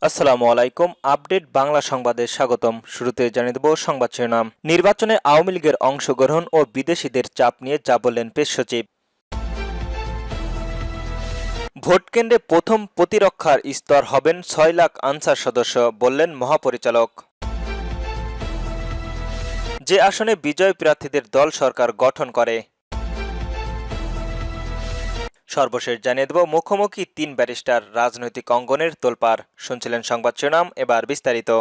আসসালামু আলাইকুম। আপডেট বাংলা সংবাদে স্বাগতম। শুরুতে জানিয়ে দেব সংবাদ শিরোনাম। নির্বাচনে আওয়ামী লীগের অংশগ্রহণ ও বিদেশিদের চাপ নিয়ে যা বললেন পেশ সচিব। ভোটকেন্দ্রে প্রথম প্রতিরক্ষার স্তর হবেন ৬ লাখ আনসার সদস্য, বললেন মহাপরিচালক। যে আসনে বিজয় প্রার্থীদের দল সরকার গঠন করে। সর্বশেষ জানিয়ে দেব মুখোমুখি ৩ ব্যারিস্টার, রাজনৈতিক অঙ্গনের তোলপাড়। শুনছিলেন সংবাদ শিরোনাম, এবার বিস্তারিত।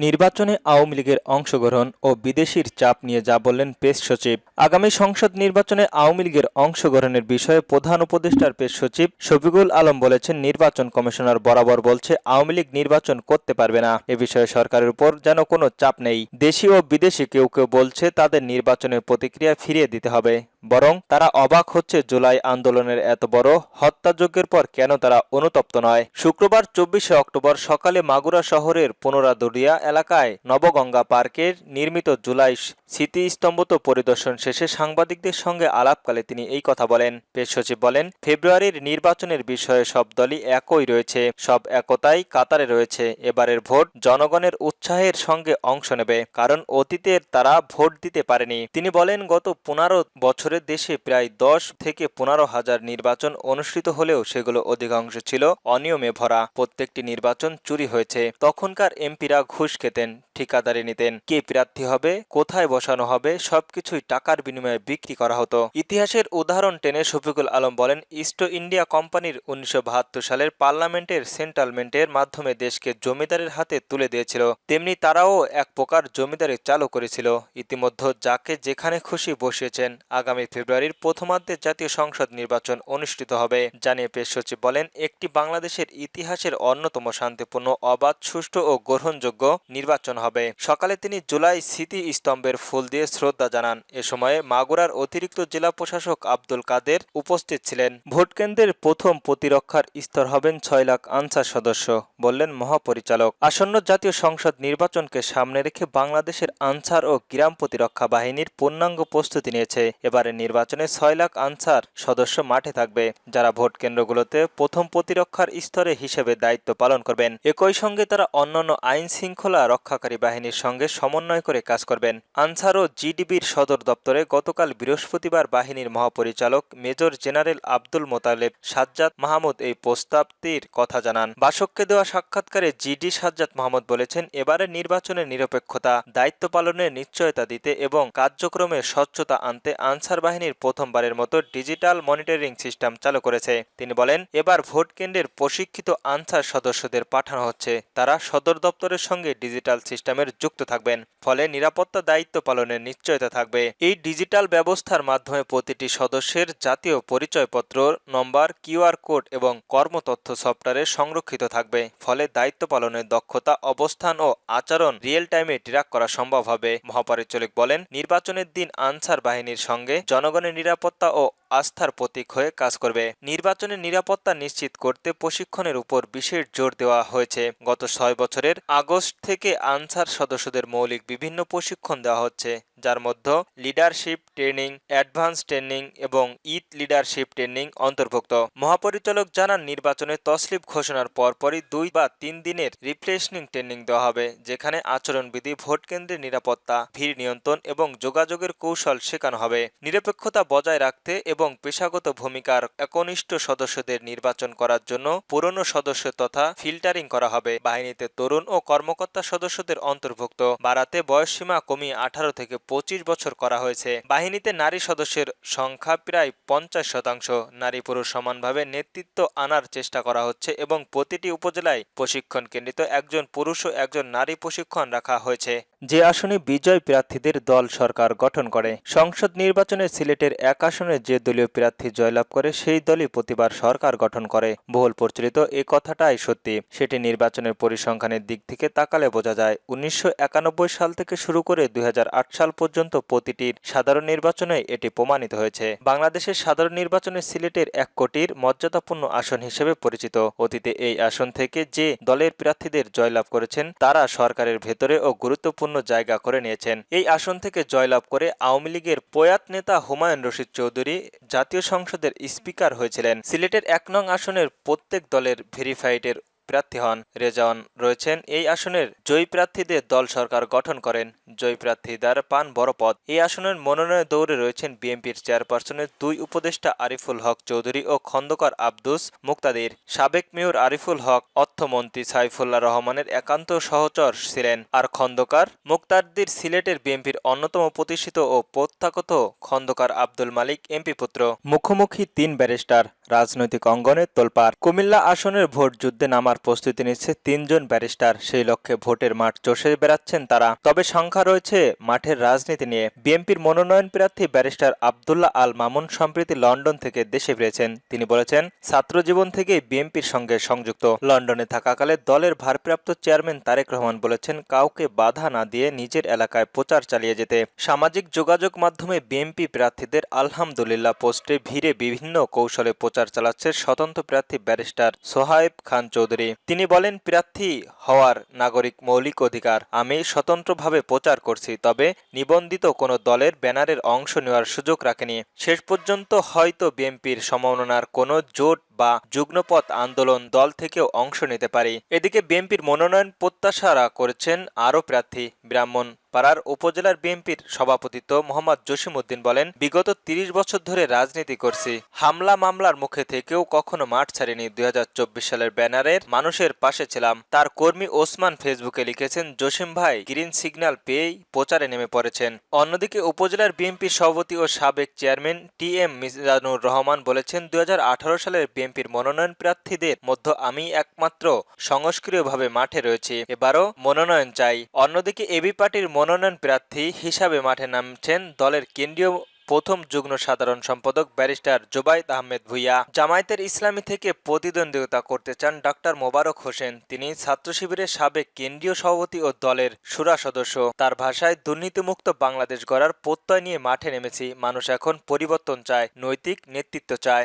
নির্বাচনে আওয়ামী লীগের অংশগ্রহণ ও বিদেশির চাপ নিয়ে যা বললেন পেশ সচিব। আগামী সংসদ নির্বাচনে আওয়ামী লীগের অংশগ্রহণের বিষয়ে প্রধান উপদেষ্টার পেশ সচিব শফিকুল আলম বলেছেন, নির্বাচন কমিশনার বরাবর বলছে আওয়ামী লীগ নির্বাচন করতে পারবে না। এ বিষয়ে সরকারের উপর যেন কোনো চাপ নেই। দেশি ও বিদেশি কেউ কেউ বলছে তাদের নির্বাচনের প্রতিক্রিয়া ফিরিয়ে দিতে হবে, বরং তারা অবাক হচ্ছে জুলাই আন্দোলনের এত বড় হত্যাযজ্ঞের পর কেন তারা অনুতপ্ত নয়। শুক্রবার ২৪শে অক্টোবর সকালে মাগুরা শহরের পুনরাদুরিয়া এলাকায় নবগঙ্গা পার্কের নির্মিত জুলাই স্মৃতিস্তম্ভত পরিদর্শন শেষে সাংবাদিকদের সঙ্গে আলাপকালে তিনি এই কথা বলেন। পেশ সচিব বলেন, ফেব্রুয়ারির নির্বাচনের বিষয়ে সব দলই একই রয়েছে, সব একতাই কাতারে রয়েছে। এবারের ভোট জনগণের উৎসাহের সঙ্গে অংশ নেবে, কারণ অতীতের তারা ভোট দিতে পারেনি। তিনি বলেন, গত ১৫ বছরের দেশে প্রায় ১০ থেকে ১৫ হাজার নির্বাচন অনুষ্ঠিত হলেও সেগুলো অধিকাংশ ছিল অনিয়মে ভরা। প্রত্যেকটি নির্বাচন চুরি হয়েছে। তখনকার এমপিরা ঘুষ খেতেন, ঠিকাদারি নিতেন, কে প্রার্থী হবে, কোথায় বসানো হবে, সবকিছুই টাকার বিনিময়ে বিক্রি করা হতো। ইতিহাসের উদাহরণ টেনে শফিকুল আলম বলেন, ইস্ট ইন্ডিয়া কোম্পানির ১৯৭২ সালের পার্লামেন্টের সেন্ট্রালমেন্টের মাধ্যমে দেশকে জমিদারের হাতে তুলে দিয়েছিল, তেমনি তারাও এক প্রকার জমিদারি চালু করেছিল। ইতিমধ্যে যাকে যেখানে খুশি বসিয়েছেন। আগামী ফেব্রুয়ারির প্রথমার্ধে জাতীয় সংসদ নির্বাচন অনুষ্ঠিত হবে, জানিয়ে পেশ সচিব বলেন, একটি বাংলাদেশের ইতিহাসের অন্যতম শান্তিপূর্ণ, অবাধ, সুষ্ঠু ও গ্রহণযোগ্য নির্বাচন হবে। সকালে তিনি জুলাই স্মৃতি স্তম্ভের ফুল দিয়ে শ্রদ্ধা জানান। এ সময়ে মাগুরার অতিরিক্ত জেলা প্রশাসক আব্দুল কাদের উপস্থিত ছিলেন। ভোটকেন্দ্রের প্রথম প্রতিরক্ষার স্তর হবেন ৬ লাখ আনসার সদস্য, বললেন মহাপরিচালক। আসন্ন জাতীয় সংসদ নির্বাচনকে সামনে রেখে বাংলাদেশের আনসার ও গ্রাম প্রতিরক্ষা বাহিনীর পূর্ণাঙ্গ প্রস্তুতি নিয়েছে। এবারের নির্বাচনে ৬ লাখ আনসার সদস্য মাঠে থাকবে, যারা ভোট কেন্দ্রগুলোতে প্রথম প্রতিরক্ষার স্তরে হিসেবে দায়িত্ব পালন করবেন। একই সঙ্গে তারা অন্যান্য আইন শৃঙ্খলা রক্ষাকারী বাহিনীর সঙ্গে সমন্বয় করে কাজ করবেন। আনসার ও জিডিবির সদর দপ্তরে গতকাল বৃহস্পতিবার বাহিনীর মহাপরিচালক মেজর জেনারেল আব্দুল মোতালেব সাজ্জাদ মাহমুদ এই প্রস্তাবটির কথা জানান। বাসককে দেওয়া সাক্ষাৎকারে জিডি সাজ্জাদ মাহমুদ বলেছেন, এবারের নির্বাচনের নিরপেক্ষতা, দায়িত্ব পালনের নিশ্চয়তা দিতে এবং কার্যক্রমে স্বচ্ছতা আনতে আনসার বাহিনীর প্রথমবারের মতো ডিজিটাল মনিটরিং সিস্টেম চালু করেছে। তিনি বলেন, এবার ভোট কেন্দ্রের প্রশিক্ষিত আনসার সদস্যদের পাঠানো হচ্ছে। তারা সদর দপ্তরের সঙ্গে ডিজিটাল সিস্টেমের যুক্ত থাকবেন, ফলে নিরাপত্তা দায়িত্ব পালনের নিশ্চয়তা থাকবে। এই ডিজিটাল ব্যবস্থার মাধ্যমে প্রতিটি সদস্যের জাতীয় পরিচয়পত্র নম্বর, কিউআর কোড এবং কর্মতথ্য সফটওয়্যারে সংরক্ষিত থাকবে। ফলে দায়িত্ব পালনের দক্ষতা, অবস্থান ও আচরণ রিয়েল টাইমে ট্র্যাক করা সম্ভব হবে। মহাপরিচালক বলেন, নির্বাচনের দিন আনসার বাহিনীর সঙ্গে জনগণের নিরাপত্তা ও আস্থার প্রতীক হয়ে কাজ করবে। নির্বাচনের নিরাপত্তা নিশ্চিত করতে প্রশিক্ষণের উপর বিশেষ জোর দেওয়া হয়েছে। গত ৬ বছরের আগস্ট থেকে আনসার সদস্যদের মৌলিক বিভিন্ন প্রশিক্ষণ দেওয়া হচ্ছে, যার মধ্যে লিডারশিপ ট্রেনিং, অ্যাডভান্স ট্রেনিং এবং ইথ লিডারশিপ ট্রেনিং অন্তর্ভুক্ত। মহাপরিচালক জানান, নির্বাচনের তসলিপ ঘোষণার পরপরই ২ বা ৩ দিনের রিফ্রেশনিং ট্রেনিং দেওয়া হবে, যেখানে আচরণবিধি, ভোট কেন্দ্রের নিরাপত্তা, ভিড় নিয়ন্ত্রণ এবং যোগাযোগের কৌশল শেখানো হবে। নিরপেক্ষতা বজায় রাখতে এবং পেশাগত ভূমিকার একনিষ্ঠ সদস্যদের নির্বাচন করার জন্য পুরনো সদস্য তথা ফিল্টারিং করা হবে। বাহিনীতে তরুণ ও কর্মকর্তা সদস্যদের অন্তর্ভুক্ত বাড়াতে বয়সসীমা কমিয়ে ১৮ থেকে ২৫ বছর করা হয়েছে। বাহিনীতে নারী সদস্যের সংখ্যা প্রায় ৫০%। নারী পুরুষ সমানভাবে নেতৃত্ব আনার চেষ্টা করা হচ্ছে এবং প্রতিটি উপজেলায় প্রশিক্ষণ কেন্দ্রিত একজন পুরুষ ও একজন নারী প্রশিক্ষণ রাখা হয়েছে। যে আসনে বিজয় প্রার্থীদের দল সরকার গঠন করে। সংসদ নির্বাচনে সিলেটের এক আসনে যে দলীয় প্রার্থী জয়লাভ করে সেই দলই প্রতিবার সরকার গঠন করে। বহুল প্রচলিত এ কথাটাই সত্যি। সেটি নির্বাচনের পরিসংখ্যানের দিক থেকে তাকালে বোঝা যায়। ১৯৯১ সাল থেকে শুরু করে ২০০৮ সাল পর্যন্ত প্রতিটির সাধারণ নির্বাচনে এটি প্রমাণিত হয়েছে। বাংলাদেশের সাধারণ নির্বাচনে সিলেটের ১ কোটির মর্যাদাপূর্ণ আসন হিসেবে পরিচিত। অতীতে এই আসন থেকে যে দলের প্রার্থীদের জয়লাভ করেছেন তারা সরকারের ভেতরে ও গুরুত্বপূর্ণ গুরুত্বপূর্ণ জায়গা করে নিয়েছেন। এই আসন থেকে জয়লাভ করে আওয়ামী লীগের প্রয়াত নেতা হুমায়ুন রশীদ চৌধুরী জাতীয় সংসদের স্পিকার হয়েছিলেন। সিলেটের ১ নং আসনের প্রত্যেক দলের ভেরিফাইডের প্রার্থী হন। রেজাওয়ান রয়েছেন এই আসনের জয়ী প্রার্থীদের দল সরকার গঠন করেন। জয়ী প্রার্থীরা পান বড় পদ। এই আসনের মনোনয়ন দৌড়ে রয়েছেন বিএনপির চেয়ারপারসনের ২ উপদেষ্টা আরিফুল হক চৌধুরী ও খন্দকার আব্দুস মুক্তাদির। সাবেক মেয়র আরিফুল হক অর্থমন্ত্রী সাইফুল্লাহ রহমানের একান্ত সহচর ছিলেন, আর খন্দকার মুক্তাদির সিলেটের বিএনপির অন্যতম প্রতিষ্ঠিত ও প্রত্যাগত খন্দকার আব্দুল মালিক এমপি পুত্র। মুখোমুখি ৩ ব্যারিস্টার। রাজনৈতিক অঙ্গনে তোলপাড়। কুমিল্লা আসনের ভোট যুদ্ধে নামার প্রস্তুতি নিচ্ছে ৩ জন ব্যারিস্টার। সেই লক্ষ্যে ভোটের মাঠ চষে বেড়াচ্ছেন তারা। তবে সংখ্যা রয়েছে মাঠের রাজনীতি নিয়ে। বিএনপির মনোনয়ন প্রার্থী ব্যারিস্টার আব্দুল্লাহ আল মামুন সম্প্রতি লন্ডন থেকে দেশে ফিরেছেন। তিনি বলেছেন, ছাত্র জীবন থেকেই বিএনপির সঙ্গে সংযুক্ত। লন্ডনে থাকাকালে দলের ভারপ্রাপ্ত চেয়ারম্যান তারেক রহমান বলেছেন, কাউকে বাধা না দিয়ে নিজের এলাকায় প্রচার চালিয়ে যেতে। সামাজিক যোগাযোগ মাধ্যমে বিএনপি প্রার্থীদের আলহামদুলিল্লাহ পোস্টে ভিড়ে বিভিন্ন কৌশলে প্রচার চালাচ্ছে স্বতন্ত্র প্রার্থী ব্যারিস্টার সোহায়েব খান চৌধুরী। তিনি বলেন, প্রার্থী হওয়ার নাগরিক মৌলিক অধিকার। আমি স্বতন্ত্রভাবে প্রচার করছি, তবে নিবন্ধিত কোনো দলের ব্যানারের অংশ নেওয়ার সুযোগ রাখেনি। শেষ পর্যন্ত হয়তো বিএনপির সমমনার কোনো জোট বা যুগ্মপথ আন্দোলন দল থেকেও অংশ নিতে পারি। এদিকে বিএনপির মনোনয়ন প্রত্যাশা করেছেন আরও প্রার্থী। ব্রাহ্মণপাড়ার উপজেলার বিএনপির সভাপতিত্ব মোহাম্মদ জসিমউদ্দিন বলেন, বিগত ৩০ বছর ধরে রাজনীতি করছি। হামলা মামলার মুখে থেকেও কখনো মাঠ ছাড়িনি। ২০২৪ সালের ব্যানারের মানুষের পাশে ছিলাম। তার কর্মী ওসমান ফেসবুকে লিখেছেন, জসিম ভাই গ্রিন সিগন্যাল পেয়েই প্রচারে নেমে পড়েছেন। অন্যদিকে উপজেলার বিএনপির সভাপতি ও সাবেক চেয়ারম্যান টি.এম. মিজানুর রহমান বলেছেন, ২০১৮ সালের বিএনপির মনোনয়ন প্রার্থীদের মধ্যে আমি একমাত্র সংস্ক্রিয়ভাবে মাঠে রয়েছি। এবারও মনোনয়ন চাই। অন্যদিকে এবি পার্টির মনোনয়ন প্রার্থী হিসাবে মাঠে নামছেন দলের কেন্দ্রীয় প্রথম যুগ্ম সাধারণ সম্পাদক ব্যারিস্টার জোবায়েদ আহমেদ ভূঁইয়া। জামায়াতের ইসলামী থেকে প্রতিদ্বন্দ্বিতা করতে চান ডাক্তার মোবারক হোসেন। তিনি ছাত্র শিবিরের সাবেক কেন্দ্রীয় সভাপতি ও দলের শুরা সদস্য। তার ভাষায়, দুর্নীতিমুক্ত বাংলাদেশ গড়ার প্রত্যয় নিয়ে মাঠে নেমেছি। মানুষ এখন পরিবর্তন চায়, নৈতিক নেতৃত্ব চায়।